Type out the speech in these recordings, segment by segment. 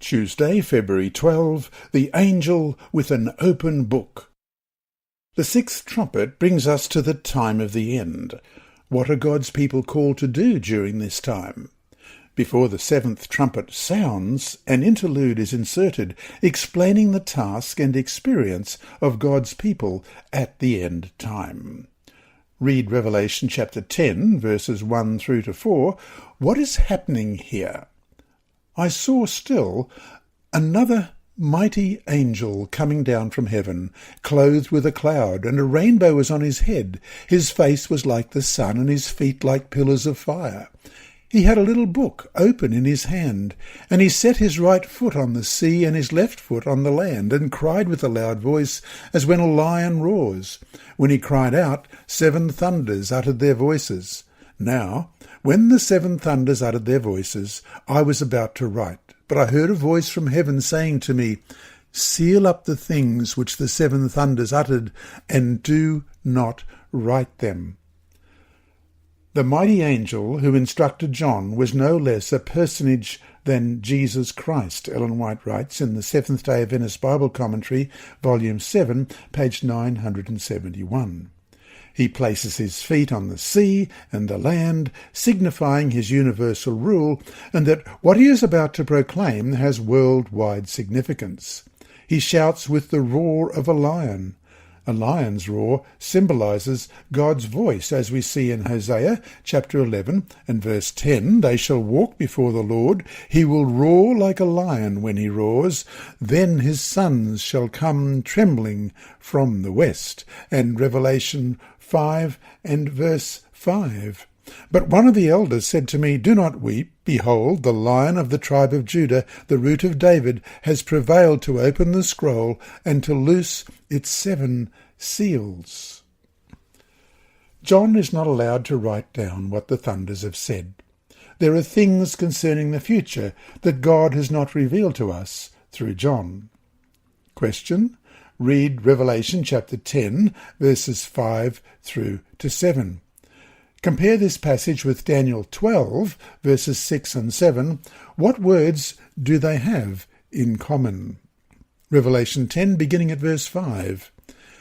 Tuesday, February 12, the angel with an open book. The sixth trumpet brings us to the time of the end. What are God's people called to do during this time? Before the seventh trumpet sounds, an interlude is inserted explaining the task and experience of God's people at the end time. Read Revelation chapter 10, verses 1 through to 4. What is happening here? I saw still another mighty angel coming down from heaven, clothed with a cloud, and a rainbow was on his head. His face was like the sun, and his feet like pillars of fire. He had a little book open in his hand, and he set his right foot on the sea and his left foot on the land, and cried with a loud voice, as when a lion roars. When he cried out, 7 thunders uttered their voices. Now, when the 7 thunders uttered their voices, I was about to write, but I heard a voice from heaven saying to me, Seal up the things which the 7 thunders uttered, and do not write them. The mighty angel who instructed John was no less a personage than Jesus Christ, Ellen White writes in the Seventh-day Adventist Bible Commentary, Volume 7, page 971. He places his feet on the sea and the land, signifying his universal rule, and that what he is about to proclaim has worldwide significance. He shouts with the roar of a lion. A lion's roar symbolizes God's voice, as we see in Hosea chapter 11 and verse 10. They shall walk before the Lord. He will roar like a lion when he roars. Then his sons shall come trembling from the west. And Revelation 5 and verse 5. But one of the elders said to me, Do not weep. Behold, the Lion of the tribe of Judah, the Root of David, has prevailed to open the scroll and to loose its 7 seals. John is not allowed to write down what the thunders have said. There are things concerning the future that God has not revealed to us through John. Question. Read Revelation chapter 10, verses 5 through to 7. Compare this passage with Daniel 12, verses 6 and 7. What words do they have in common? Revelation 10, beginning at verse 5.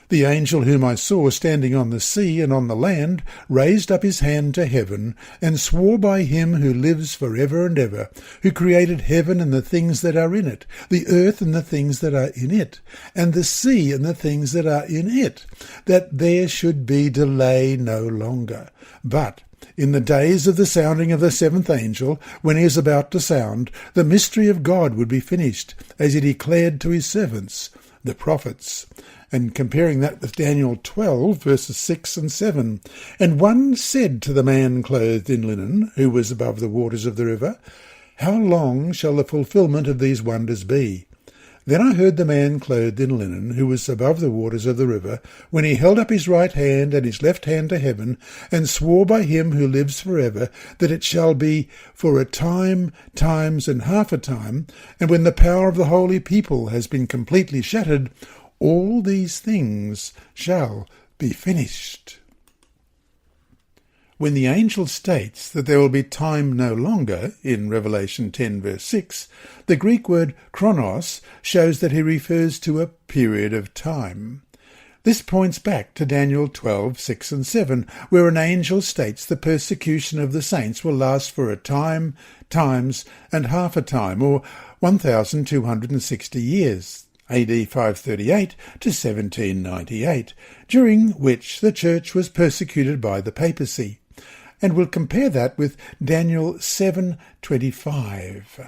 The angel whom I saw standing on the sea and on the land raised up his hand to heaven and swore by him who lives for ever and ever, who created heaven and the things that are in it, the earth and the things that are in it, and the sea and the things that are in it, that there should be delay no longer. But in the days of the sounding of the 7th angel, when he is about to sound, the mystery of God would be finished, as he declared to his servants, the prophets. And comparing that with Daniel 12, verses 6 and 7. And one said to the man clothed in linen, who was above the waters of the river, How long shall the fulfilment of these wonders be? Then I heard the man clothed in linen, who was above the waters of the river, when he held up his right hand and his left hand to heaven, and swore by him who lives for ever, that it shall be for a time, times, and half a time, and when the power of the holy people has been completely shattered, all these things shall be finished. When the angel states that there will be time no longer, in Revelation 10 verse 6, the Greek word chronos shows that he refers to a period of time. This points back to Daniel 12, 6 and 7, where an angel states the persecution of the saints will last for a time, times, and half a time, or 1,260 years. AD 538 to 1798, during which the church was persecuted by the papacy. And we'll compare that with Daniel 7:25.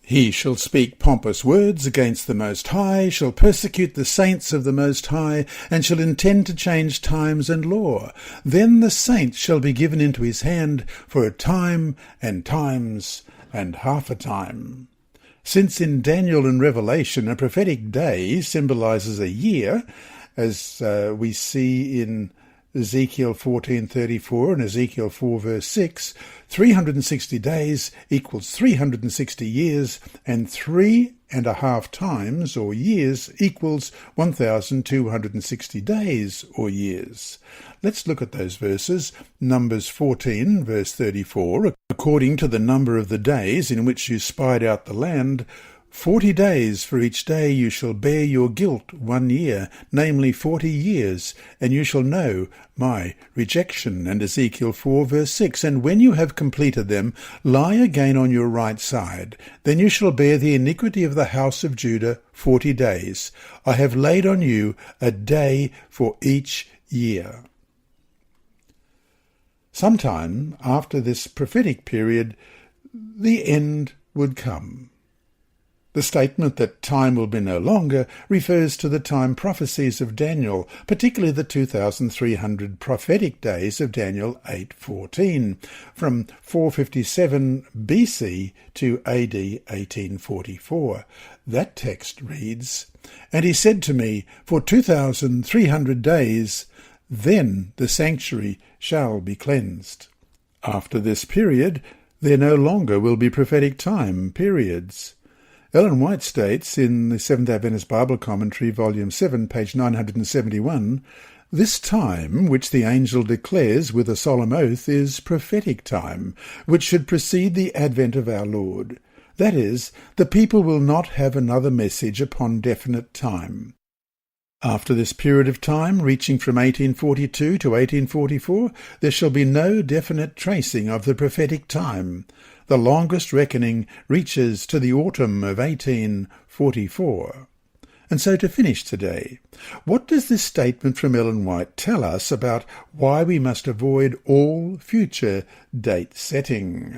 He shall speak pompous words against the Most High, shall persecute the saints of the Most High, and shall intend to change times and law. Then the saints shall be given into his hand for a time and times and half a time. Since in Daniel and Revelation a prophetic day symbolizes a year, as we see in Ezekiel 14:34 and Ezekiel 4 verse 6, 360 days equals 360 years, and 3.5 times, or years, equals 1,260 days, or years. Let's look at those verses. Numbers 14 verse 34, according to the number of the days in which you spied out the land, 40 days for each day you shall bear your guilt 1 year, namely 40 years, and you shall know my rejection. And Ezekiel 4 verse 6, and when you have completed them, lie again on your right side. Then you shall bear the iniquity of the house of Judah 40 days. I have laid on you a day for each year. Sometime after this prophetic period, the end would come. The statement that time will be no longer refers to the time prophecies of Daniel, particularly the 2,300 prophetic days of Daniel 8:14, from 457 BC to AD 1844. That text reads, "And he said to me, for 2,300 days, then the sanctuary shall be cleansed." After this period, there no longer will be prophetic time periods. Ellen White states in the Seventh-day Adventist Bible Commentary, Volume 7, page 971, "This time, which the angel declares with a solemn oath, is prophetic time, which should precede the advent of our Lord. That is, the people will not have another message upon definite time. After this period of time, reaching from 1842 to 1844, there shall be no definite tracing of the prophetic time. The longest reckoning reaches to the autumn of 1844. And so to finish today, what does this statement from Ellen White tell us about why we must avoid all future date setting?